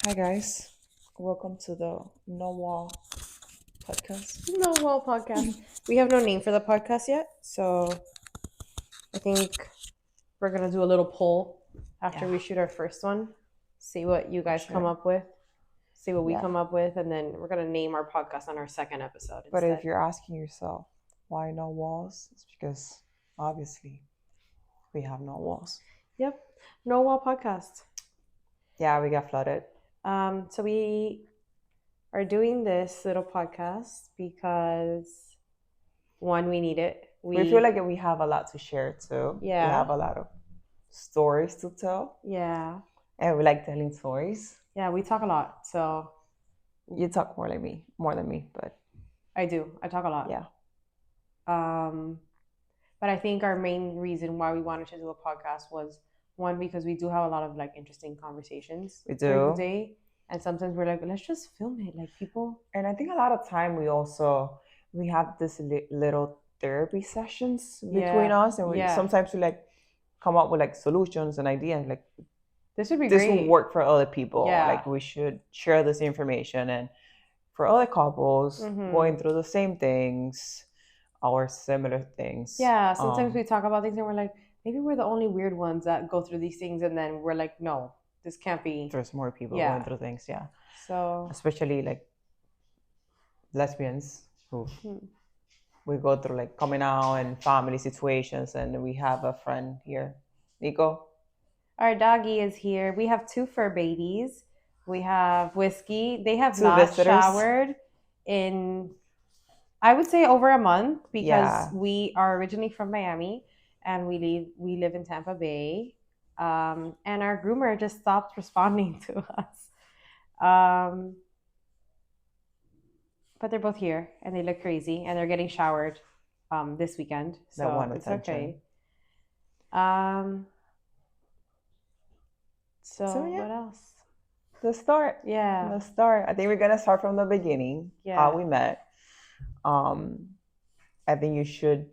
Hi guys, welcome to the No Wall podcast. No Wall podcast. We have no name for the podcast yet, so I think we're gonna do a little poll after we shoot our first one. See what you guys come up with. See what we come up with, and then we're gonna name our podcast on our second episode. But if you're asking yourself why no walls, it's because obviously we have no walls. Yep, No Wall podcast. Yeah, we got flooded. So we are doing this little podcast because one, we need it. We feel like we have a lot to share too. Yeah. We have a lot of stories to tell. Yeah. And we like telling stories. Yeah, we talk a lot. So you talk more than me, but I do. I talk a lot. Yeah. But I think our main reason why we wanted to do a podcast was one, because we do have a lot of like interesting conversations during the day, and sometimes we're like, let's just film it, like people. And I think a lot of time we have this little therapy sessions between us, and sometimes we like come up with like solutions and ideas, like this would be great. This will work for other people. Like we should share this information, and for other couples going through the same things or similar things. Yeah, sometimes we talk about things and we're like, maybe we're the only weird ones that go through these things, and then we're like, no, this can't be. There's more people going through things, yeah. So especially like lesbians who we go through like coming out and family situations, and we have a friend here, Nico. Our doggy is here. We have two fur babies. We have Whiskey. They have not showered in, I would say, over a month, because we are originally from Miami and we live in Tampa Bay. And our groomer just stopped responding to us. But they're both here and they look crazy, and they're getting showered this weekend. So it's okay. So what else? The start. Yeah. The start. I think we're gonna start from the beginning. Yeah. How we met. I think you should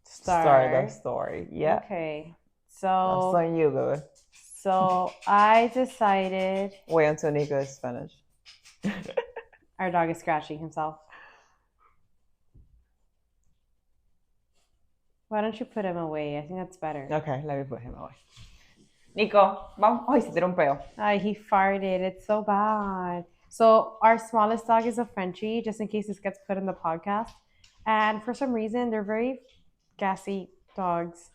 start the story. Yeah. Okay. So that's on you, baby. So I decided. Wait until Nico is finished. Our dog is scratching himself. Why don't you put him away? I think that's better. Okay, let me put him away. Nico, vamos. Ay, se tiró un peo. He farted. It's so bad. So our smallest dog is a Frenchie, just in case this gets put in the podcast. And for some reason, they're very gassy dogs.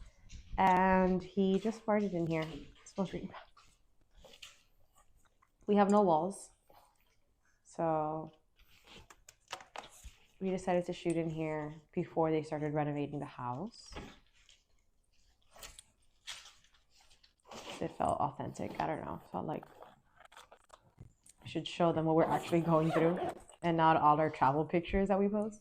And he just farted in here. It smells really bad. We have no walls. So we decided to shoot in here before they started renovating the house. It felt authentic. I don't know. It felt like we should show them what we're actually going through, and not all our travel pictures that we post.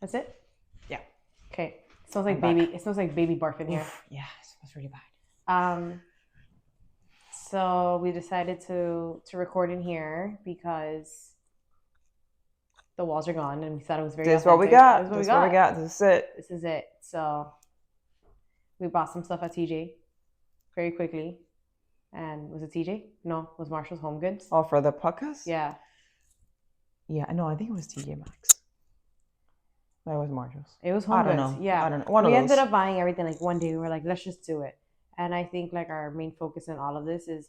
That's it? Yeah. Okay. It smells like baby. It smells like baby barf in here. Yeah, it smells really bad. So we decided to record in here because the walls are gone, and we thought it was very. This is what we got. This is what we got. This is it. This is it. So we bought some stuff at TJ very quickly. And was it TJ? No, it was Marshall's Home Goods. Oh, for the podcast? Yeah. Yeah, no, I think it was TJ Maxx. That was Marshall's. It was Home Goods. Know. Yeah. I don't know. We ended up buying everything like one day. We were like, let's just do it. And I think like our main focus in all of this is,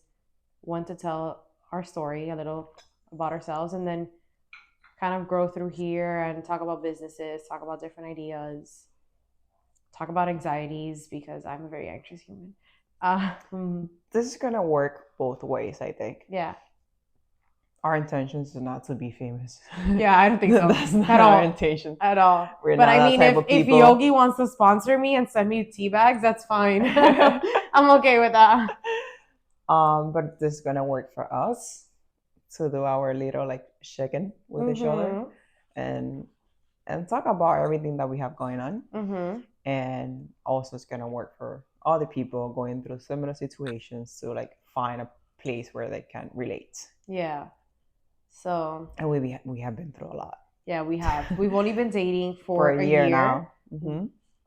one, to tell our story a little about ourselves, and then kind of grow through here and talk about businesses, talk about different ideas, talk about anxieties, because I'm a very anxious human. This is gonna work both ways, I think. Yeah. Our intention is not to be famous. Yeah, I don't think so. That's not our intention at all. We're but not I mean, if Yogi wants to sponsor me and send me tea bags, that's fine. I'm okay with that. But this is gonna work for us to do our little like check-in with each other, and talk about everything that we have going on. And also it's gonna work for other people going through similar situations to like find a place where they can relate. Yeah. So. And we have been through a lot. Yeah, we have. We've only been dating for a year now.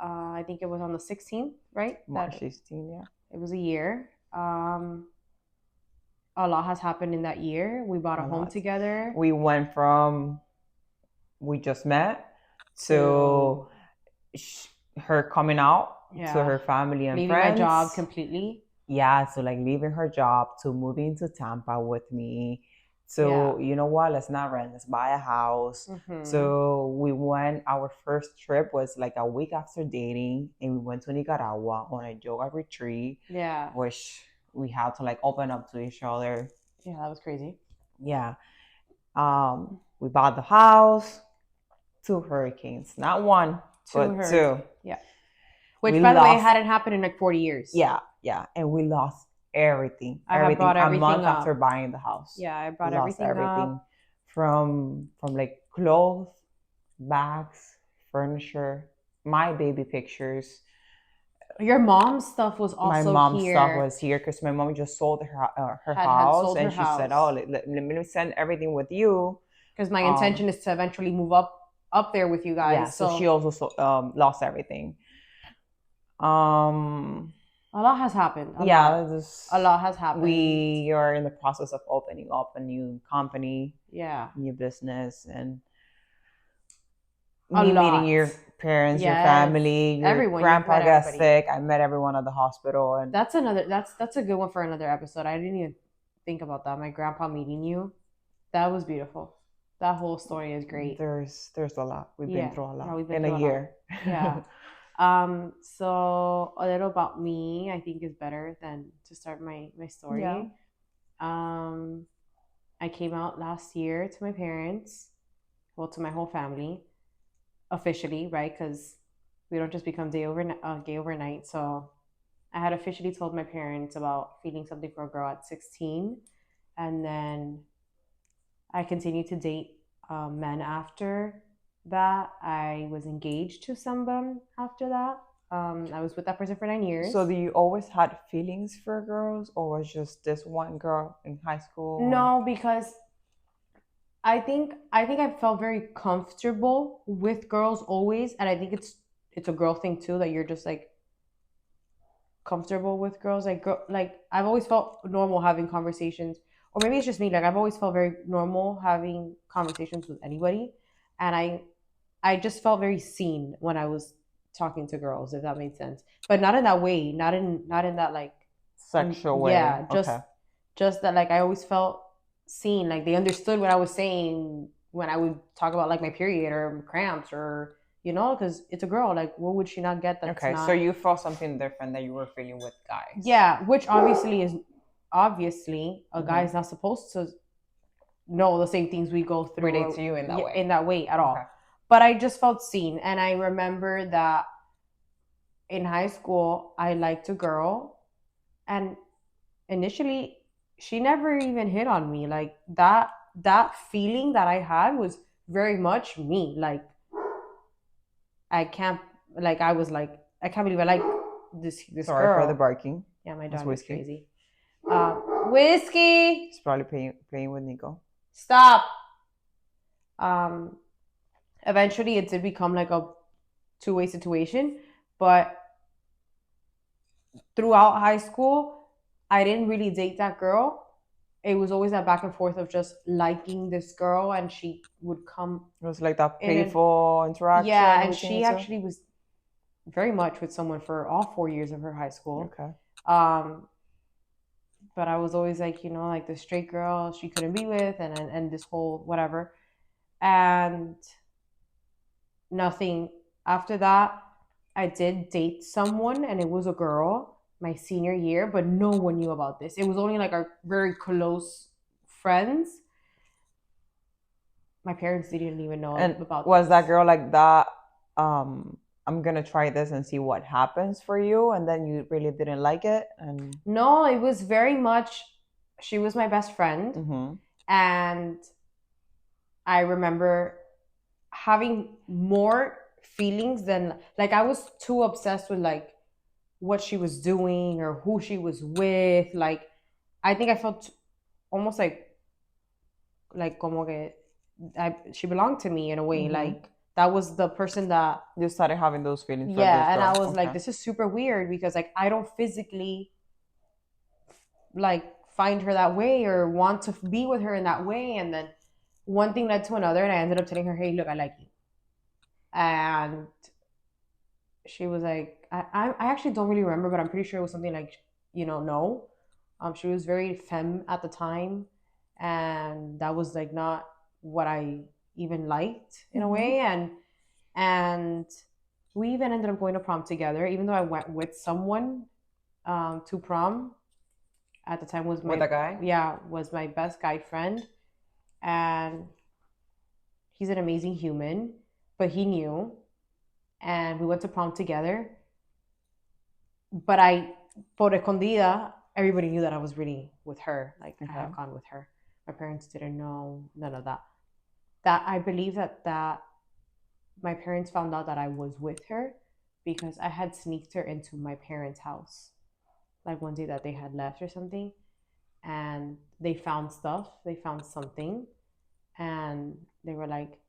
I think it was on the 16th, right? March 16th, yeah. It was a year. A lot has happened in that year. We bought a home together. We went from we just met to her coming out to her family and leaving friends. my job completely. Yeah, so like leaving her job to moving to Tampa with me. So you know what? Let's not rent. Let's buy a house. So we went. Our first trip was like a week after dating, and we went to Nicaragua on a yoga retreat. Yeah, which we had to like open up to each other. Yeah, that was crazy. Yeah. We bought the house. 2 hurricanes, not one, but 2. Yeah. Which, by the way, hadn't happened in like 40 years. Yeah, and we lost everything. Everything. A month after buying the house. Yeah, I brought everything up. From like clothes, bags, furniture, my baby pictures. Your mom's stuff was also here. My mom's stuff was here because my mom just sold her house, and she said, "Oh, let me send everything with you." Because my intention is to eventually move up there with you guys. Yeah, so she also lost everything. A lot has happened. A lot has happened. We are in the process of opening up a new company. Yeah. New business, and me meeting your parents, your family, everyone. Grandpa got sick. I met everyone at the hospital, and that's a good one for another episode. I didn't even think about that. My grandpa meeting you, that was beautiful. That whole story is great. There's a lot. We've been through a lot in a year. Yeah. So a little about me, I think, is better than to start my story. Yeah. I came out last year to my parents, well, to my whole family, officially, right? Because we don't just become gay overnight. So I had officially told my parents about feeling something for a girl at 16, and then I continued to date men after that. I was engaged to someone after that. I was with that person for 9 years. So do you always had feelings for girls, or was just this one girl in high school? No, because I think I felt very comfortable with girls always, and I think it's a girl thing too, that you're just like comfortable with girls. Like I've always felt normal having conversations, or maybe it's just me. Like I've always felt very normal having conversations with anybody, and I just felt very seen when I was talking to girls, if that made sense. But not in that way, not in that like sexual way. Yeah, just that like I always felt seen. Like they understood what I was saying when I would talk about like my period or cramps, or because it's a girl. Like what would she not get? So you felt something different that you were feeling with guys. Yeah, which obviously a guy is not supposed to know the same things we go through. Relate to you in that way at all. Okay. But I just felt seen, and I remember that in high school I liked a girl, and initially she never even hit on me. Like that feeling that I had was very much me. Like I can't believe I like this Sorry girl. For the barking. Yeah, my dog is crazy. Whiskey. He's probably playing with Nico. Stop. Eventually it did become like a two-way situation, but throughout high school I didn't really date that girl. It was always that back and forth of just liking this girl, and she would come. It was like that playful interaction. Yeah, and she actually was very much with someone for all 4 years of her high school. Okay. But I was always like, like the straight girl she couldn't be with, and this whole whatever. And nothing after that. I did date someone, and it was a girl my senior year, but no one knew about this. It was only like our very close friends. My parents didn't even know about was this. That girl like that? I'm gonna try this and see what happens for you, and then you really didn't like it? And no, it was very much. She was my best friend, and I remember having more feelings than like I was too obsessed with like what she was doing or who she was with. Like I think I felt almost like como que she belonged to me in a way. Like that was the person that you started having those feelings for this yeah, and girl. I was like, this is super weird because like I don't physically like find her that way or want to be with her in that way. And then one thing led to another, and I ended up telling her, hey, look, I like you. And she was like, I actually don't really remember, but I'm pretty sure it was something like, no. She was very femme at the time, and that was like not what I even liked in a way. And we even ended up going to prom together, even though I went with someone to prom. At the time was with a guy. Yeah, was my best guy friend, and he's an amazing human, but he knew, and we went to prom together. But por escondida, everybody knew that I was really with her. Like I had gone with her. My parents didn't know, none of that. That I believe that my parents found out that I was with her because I had sneaked her into my parents' house, like one day that they had left or something, and they found stuff. They found something, and they were like,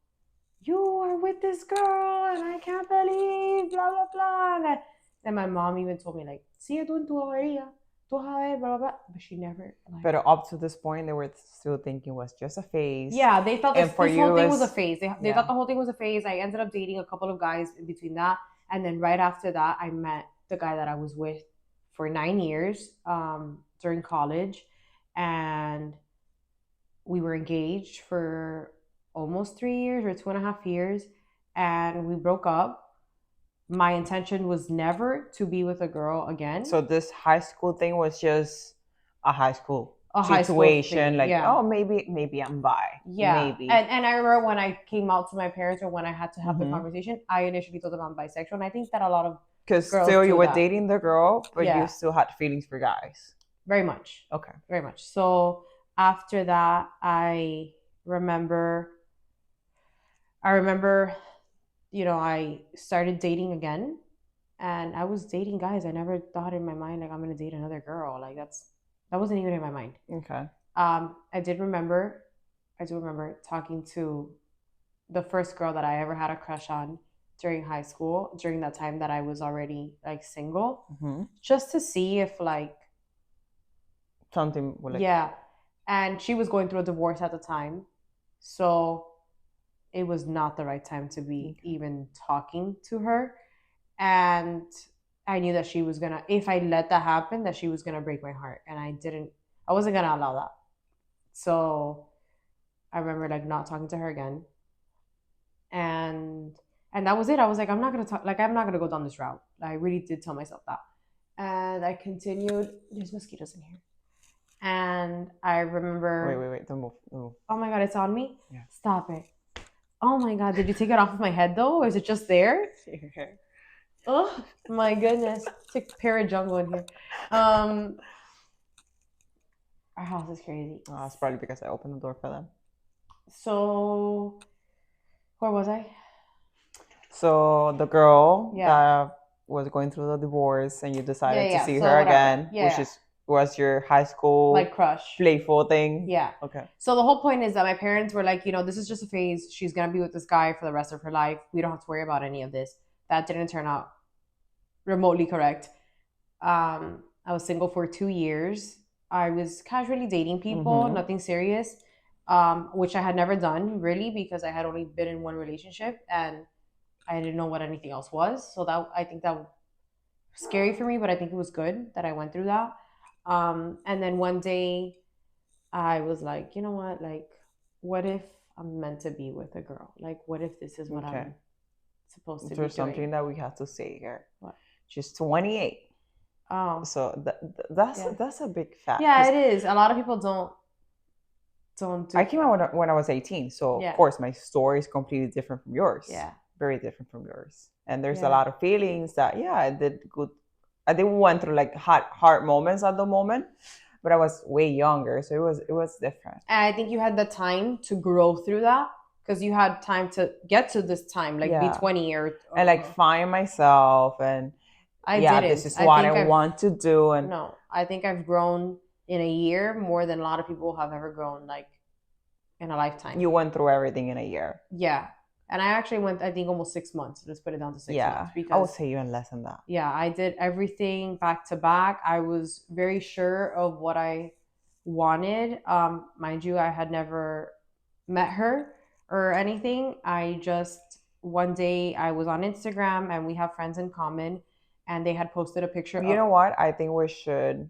"You are with this girl, and I can't believe blah blah blah." And my mom even told me like, "Sigue tú en tu bobería, tú sabes blah blah blah," but she never. Like, but up to this point, they were still thinking it was just a phase. Yeah, they thought this whole thing was a phase. They thought the whole thing was a phase. I ended up dating a couple of guys in between that, and then right after that, I met the guy that I was with for 9 years during college, and we were engaged for almost 3 years or 2.5 years, and we broke up. My intention was never to be with a girl again. So this high school thing was just a high school situation, like, oh, maybe I'm bi. Yeah. Maybe. And I remember when I came out to my parents, or when I had to have the conversation, I initially told them I'm bisexual, and I think that a lot of because still you were dating the girl, but you still had feelings for guys. Very much. Okay. Very much. So after that, I remember, I started dating again, and I was dating guys. I never thought in my mind like I'm gonna date another girl. Like that wasn't even in my mind. Okay. I do remember talking to the first girl that I ever had a crush on during high school, during that time that I was already like single, just to see if like something would, like, yeah. And she was going through a divorce at the time, so it was not the right time to be even talking to her. And I knew that she was gonna, if I let that happen, that she was gonna break my heart, and I wasn't gonna allow that. So I remember like not talking to her again, and that was it. I was like, I'm not gonna go down this route. I really did tell myself that, and I continued. There's mosquitoes in here. And I remember. Wait, don't move. Oh my god, it's on me. Yeah. Stop it. Oh my god, did you take it off of my head though, or is it just there? Oh my goodness, it's like jungle in here. Our house is crazy. Oh, it's probably because I opened the door for them. So, where was I? So the girl that was going through the divorce, and you decided to see her again, which was your high school like crush, playful thing. Yeah. Okay. So the whole point is that my parents were like, this is just a phase. She's gonna be with this guy for the rest of her life. We don't have to worry about any of this. That didn't turn out remotely correct. I was single for 2 years. I was casually dating people, nothing serious, which I had never done really, because I had only been in one relationship and I didn't know what anything else was. So I think that was scary for me, but I think it was good that I went through that. And then one day I was like, you know what? Like, what if I'm meant to be with a girl? Like, what if this is what I'm supposed to be doing? There's something that we have to say here. What? She's 28. Oh. So that's a big fact. Yeah, it is. A lot of people don't do I came out when I was 18. So, of course, my story is completely different from yours. Yeah. Very different from yours. And there's a lot of feelings that, I did good. I didn't went through like hard moments at the moment, but I was way younger, so it was different. And I think you had the time to grow through that, because you had time to get to this time, like be 20 or and like find myself, and this is what I want to do. And no, I think I've grown in a year more than a lot of people have ever grown like in a lifetime. You went through everything in a year. Yeah. And I actually went, I think, almost 6 months. Let's put it down to 6 months. Because I would say even less than that. Yeah, I did everything back to back. I was very sure of what I wanted. Mind you, I had never met her or anything. I just, one day I was on Instagram and we have friends in common, and they had posted a picture. You know what? I think we should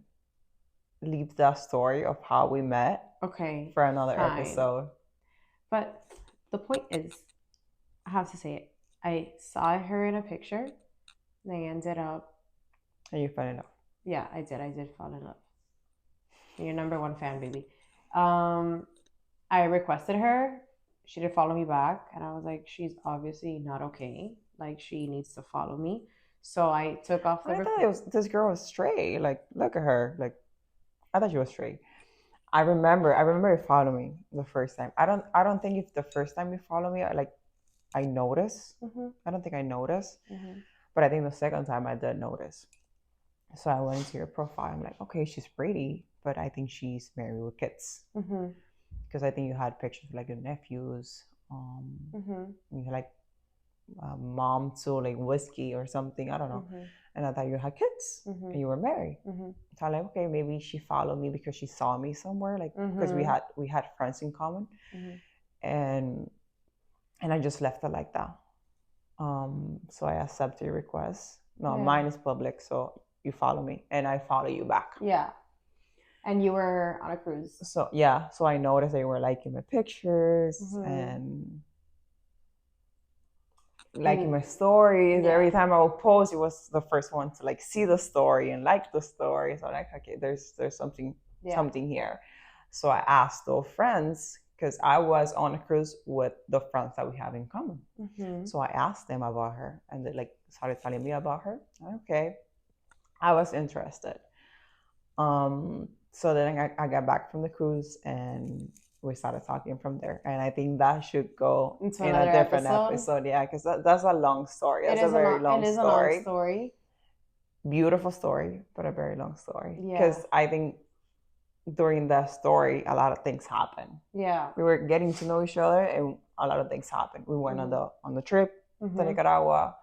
leave that story of how we met. Okay. For another episode. But the point is, I have to say it. I saw her in a picture. And I ended up. And you fell in love. Yeah, I did. I did fall in love. You're number one fan, baby. I requested her. She did follow me back, and I was like, she's obviously not okay. Like, she needs to follow me. So I took off the. I thought this girl was straight. Like, look at her. Like, I thought she was straight. I remember you followed me the first time. I don't think if the first time you follow me, I noticed. I don't think I noticed. But I think the second time I did notice. So I went into your profile. I'm like, okay, she's pretty, but I think she's married with kids. Because I think you had pictures of like your nephews. You had like mom too, like whiskey or something. I don't know. And I thought you had kids and you were married. So I'm like, okay, maybe she followed me because she saw me somewhere, like because we had friends in common, and I just left it like that. So I accepted your request. No, mine is public, so you follow me and I follow you back. Yeah. And you were on a cruise. So yeah, so I noticed they were liking my pictures and liking my stories. Every time I would post, it was the first one to like see the story and like the story. So I'm like, okay, there's something here. So I asked those friends, because I was on a cruise with the friends that we have in common. So I asked them about her, and they like started telling me about her. Okay, I was interested. So then I got back from the cruise and we started talking from there. And I think that should go in a different episode. Yeah, because that's a long story. It's a very long story. It is a long story. Beautiful story, but a very long story. Because I think during that story, a lot of things happened. Yeah. We were getting to know each other and a lot of things happened. We went on the trip to Nicaragua.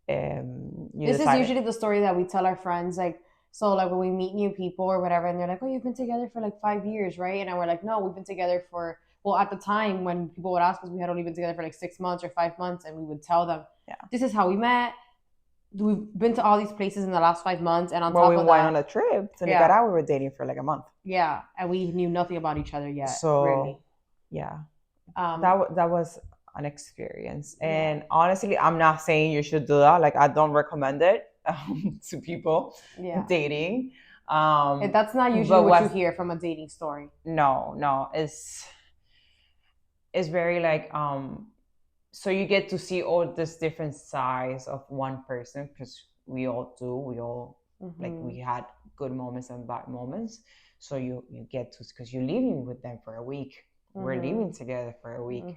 And this is usually the story that we tell our friends, like, so like when we meet new people or whatever, and they're like, oh, you've been together for like 5 years, right? And we're like, no, we've been together for, well, at the time when people would ask us, we had only been together for like 6 months or 5 months, and we would tell them, this is how we met. We've been to all these places in the last 5 months, and on top of that, we went on a trip to Nicaragua. We were dating for like a month. Yeah, and we knew nothing about each other yet. So really. Yeah, that was an experience, and honestly, I'm not saying you should do that. Like, I don't recommend it to people dating. That's not usually what you hear from a dating story. No, it's very like so you get to see all this different sides of one person, because we all like, we had good moments and bad moments. So you get to, because you're living with them for a week. We're living together for a week.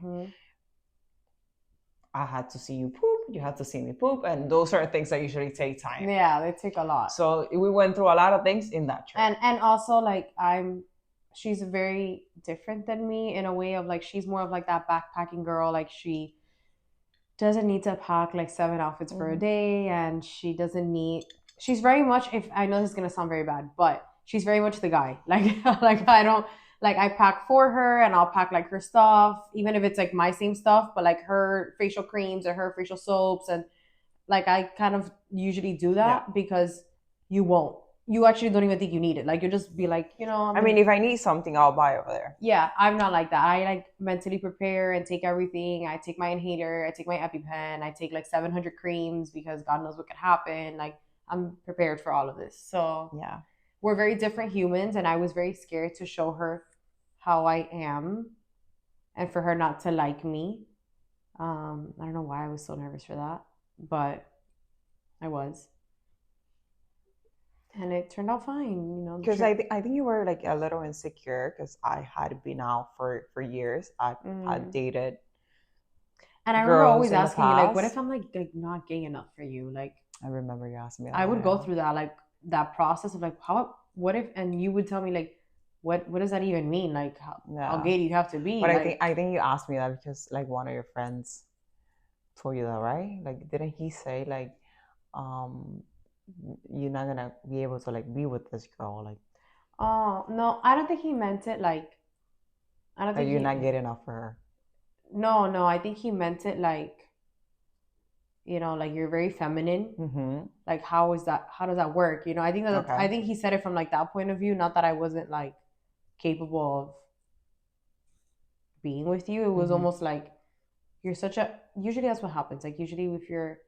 I had to see you poop, you had to see me poop, and those are things that usually take time. Yeah, they take a lot. So we went through a lot of things in that trip. And also, like, she's very different than me in a way of, like, she's more of like that backpacking girl. Like, she doesn't need to pack like 7 outfits for a day, and she's very much, if I know this is gonna sound very bad, but she's very much the guy. Like I don't. Like, I pack for her, and I'll pack like her stuff, even if it's like my same stuff, but like her facial creams or her facial soaps. And like, I kind of usually do that because you actually don't even think you need it. Like, you just be like, I mean, if I need something, I'll buy over there. Yeah, I'm not like that. I like mentally prepare and take everything. I take my inhaler, I take my EpiPen, I take like 700 creams because God knows what could happen. Like, I'm prepared for all of this. So yeah, we're very different humans, and I was very scared to show her how I am and for her not to like me. I don't know why I was so nervous for that, but I was. And it turned out fine, Because I think you were like a little insecure, because I had been out for years. I dated. And I remember always asking you, like, what if I'm like not gay enough for you? Like, I remember you asking me that. I would go through that, like, that process of like, what if, and you would tell me like, what does that even mean? Like, how gay do you have to be? But like, I think you asked me that because like one of your friends told you that, right? Like, didn't he say like, um, you're not gonna be able to like be with this girl, like, Oh no, I don't think he meant it like. I don't that think you're he. not good enough for her? No, I think he meant it like, like you're very feminine. Mm-hmm. Like, how is that? How does that work? I Okay. think he said it from like that point of view. Not that I wasn't like capable of being with you. It was Mm-hmm. almost like you're such a. Usually that's what happens. Like usually if you're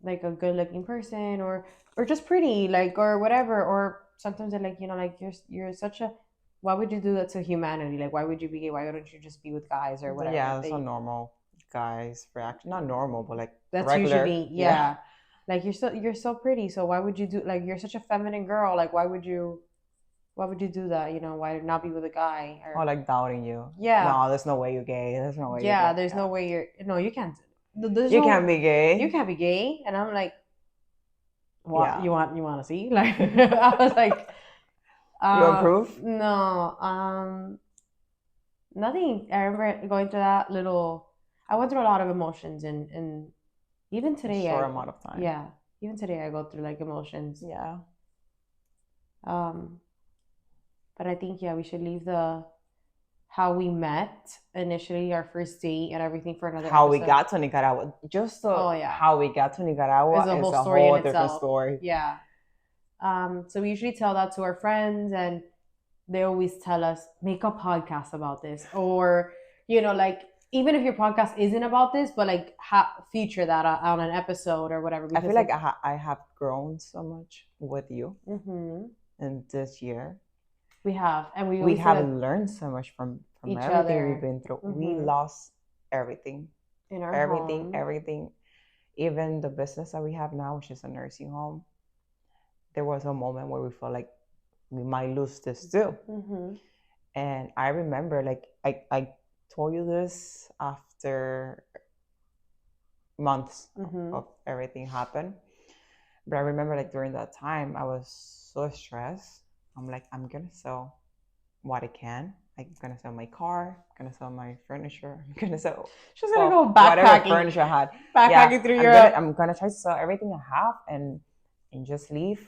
like a good looking person or just pretty like or whatever or sometimes they're like like you're such a why would you do that to humanity, like why would you be gay, why don't you just be with guys or whatever Yeah, that's a they normal guy's reaction. Not normal, but like that's regular. usually Yeah. yeah, like you're so pretty, so why would you do, like you're such a feminine girl, like why would you do that, why not be with a guy Or or like doubting you. yeah, No, there's no way you're gay. There's no way you're yeah, gay. there's no Yeah. way you're no you can't, there's You can't no be you gay. can't be gay, and I'm like what Yeah. you want to see, like I was like You approve? no, nothing. I remember going through that little. I went through a lot of emotions, and even A today, short amount of time. yeah, even today I go through like emotions. Yeah. Um, but I think yeah, we should leave the how we met initially, our first date, and everything for another How we episode. got to Nicaragua. Just Oh yeah, how we got to is Nicaragua a is whole a story in whole different itself. story. Yeah. So we usually tell that to our friends, and they always tell us make a podcast about this, or like even if your podcast isn't about this, but like feature that on an episode or whatever. I Because feel like I have grown so much with you mm-hmm, in this year. we have, and we We always say have that learned so much from each everything we've other been through. We mm-hmm, lost everything, in our everything, home. everything. Even the business that we have now, which is a nursing home, there was a moment where we felt like we might lose this too. Mm-hmm. And I remember, like, I told you this after months Mm-hmm. of everything happened. But I remember, like, during that time, I was so stressed. I'm like, I'm gonna sell what I can. I'm gonna sell my car. I'm gonna sell my furniture. I'm gonna sell She's gonna go whatever backpacking, furniture I had. Yeah, backpacking through I'm gonna Europe. I'm gonna try to sell everything I have and just leave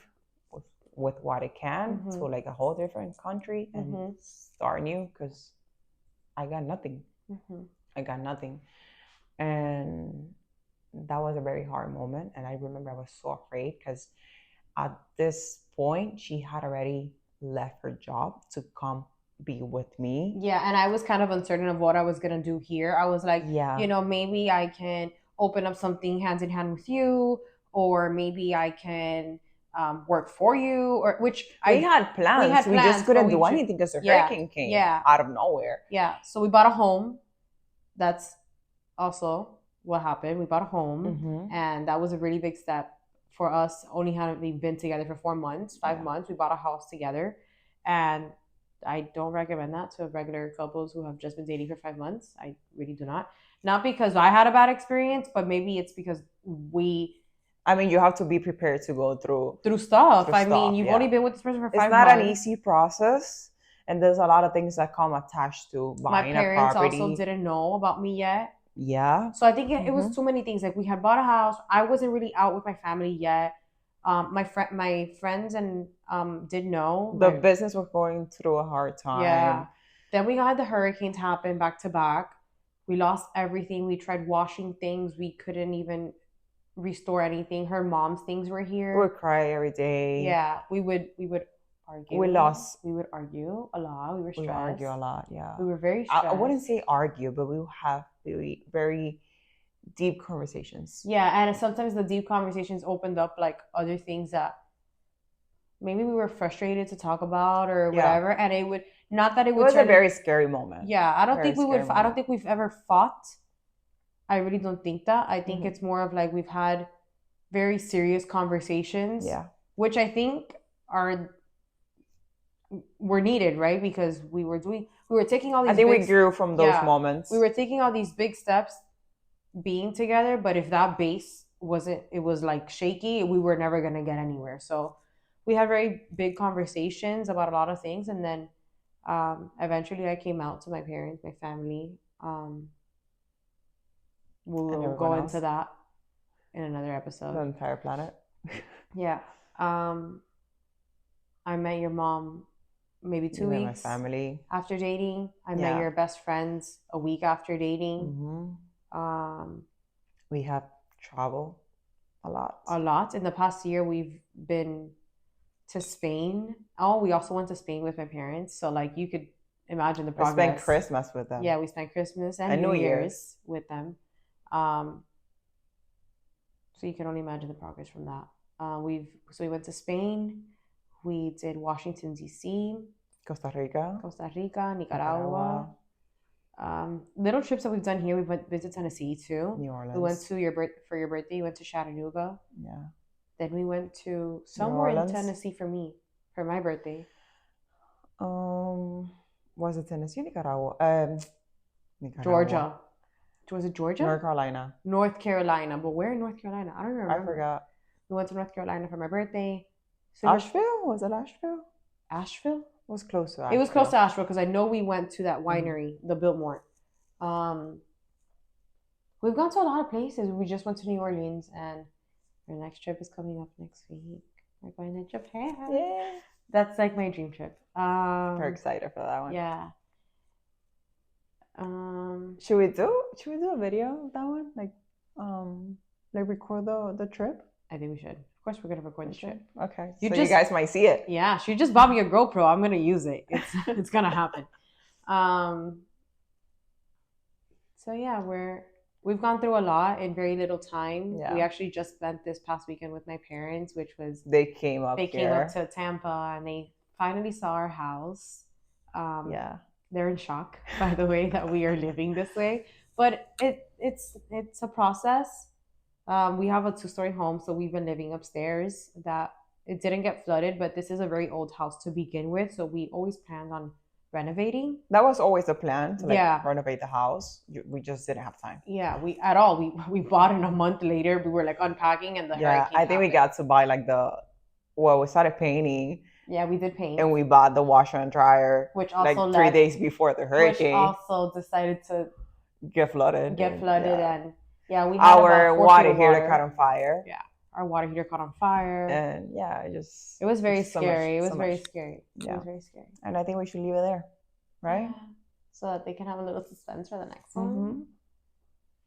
with what I can Mm-hmm. to like a whole different country and Mm-hmm. start new because I got nothing. Mm-hmm. I got nothing. And that was a very hard moment. And I remember I was so afraid because at this point, she had already left her job to come be with me. Yeah, and I was kind of uncertain of what I was gonna do here. I was like, Yeah. Maybe I can open up something hands in hand with you, or maybe I can work for you, or which we had plans. We just couldn't do anything because the hurricane came out of nowhere. Yeah, so we bought a home. That's also what happened. We bought a home, and that was a really big step for us. Only having been together for 4 months, 5 months, we bought a house together, and I don't recommend that to regular couples who have just been dating for 5 months. I really do not. Not because I had a bad experience, but maybe it's because I mean, you have to be prepared to go through stuff. I mean, you've only been with this person for 5 months. It's not an easy process, and there's a lot of things that come attached to buying a property. My parents also didn't know about me yet. Yeah. So I think it was too many things. Like we had bought a house. I wasn't really out with my family yet. My friends and did know the business was going through a hard time. Yeah. Then we had the hurricanes happen back to back. We lost everything. We tried washing things. We couldn't even restore anything. Her mom's things were here. We would cry every day. Yeah, we would argue. We lost. We would argue a lot. We were stressed. We would argue a lot. Yeah. We were very stressed. I wouldn't say argue, but we would have very, very deep conversations. Yeah, and sometimes the deep conversations opened up like other things that maybe we were frustrated to talk about or whatever, and it would not that it would. It was a very scary moment. Yeah, I don't think we would. I don't think we've ever fought. I really don't think that. I think it's more of like we've had very serious conversations. Yeah, which I think were needed, right? Because we were taking all these. I think we grew from those moments. We were taking all these big steps, being together. But if that base wasn't, it was like shaky. We were never gonna get anywhere. So we had very big conversations about a lot of things, and then eventually I came out to my parents, my family, We'll go into that in another episode. The entire planet. Yeah. I met your mom maybe 2 weeks. My family after dating. I met your best friends a week after dating. We have traveled a lot. A lot. In the past year, we've been to Spain. Oh, we also went to Spain with my parents. So, like, you could imagine the progress. We spent Christmas with them. Yeah, we spent Christmas and New Year's with them. So you can only imagine the progress from that. We went to Spain. We did Washington, D.C., Costa Rica, Nicaragua. Little trips that we've done here. We went to Tennessee too. New Orleans. We went to for your birthday. We went to Chattanooga. Yeah. Then we went to somewhere in Tennessee for my birthday. Was it Tennessee, Nicaragua? Georgia. Was it Georgia? North Carolina. North Carolina. But where in North Carolina? I don't remember. I forgot. We went to North Carolina for my birthday. So Asheville? Was it Asheville? Asheville? It was close to Asheville. It was close to Asheville because I know we went to that winery, the Biltmore. We've gone to a lot of places. We just went to New Orleans, and our next trip is coming up next week. We're going to Japan. Yeah. That's like my dream trip. We're excited for that one. Yeah. Should we do a video of that one? Like record the trip? I think we should. Of course, we're gonna record the trip. Okay. You guys might see it. Yeah, she just bought me a GoPro. I'm gonna use it. It's gonna happen. So yeah, we've gone through a lot in very little time. Yeah. We actually just spent this past weekend with my parents, which was they came up to Tampa and they finally saw our house. Yeah. They're in shock, by the way, that we are living this way. But it's a process. We have a 2-story home, so we've been living upstairs. That it didn't get flooded, but this is a very old house to begin with, so we always planned on renovating. That was always the plan to renovate the house. We just didn't have time. Yeah, we bought it a month later. We were like unpacking, and I think we got to buy we started painting. Yeah, we did paint. And we bought the washer and dryer, which also 3 days before the hurricane. Which also decided to get flooded. And yeah, we had our water heater caught on fire. Yeah, our water heater caught on fire. And it was very scary. It was very scary. And I think we should leave it there, right? Yeah. So that they can have a little suspense for the next one.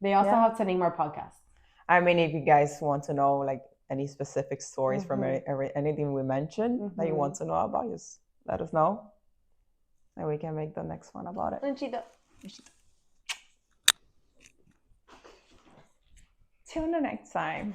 They also have to name our podcast. I mean, if you guys want to know any specific stories from anything we mentioned that you want to know about, just let us know. And we can make the next one about it. Till the next time.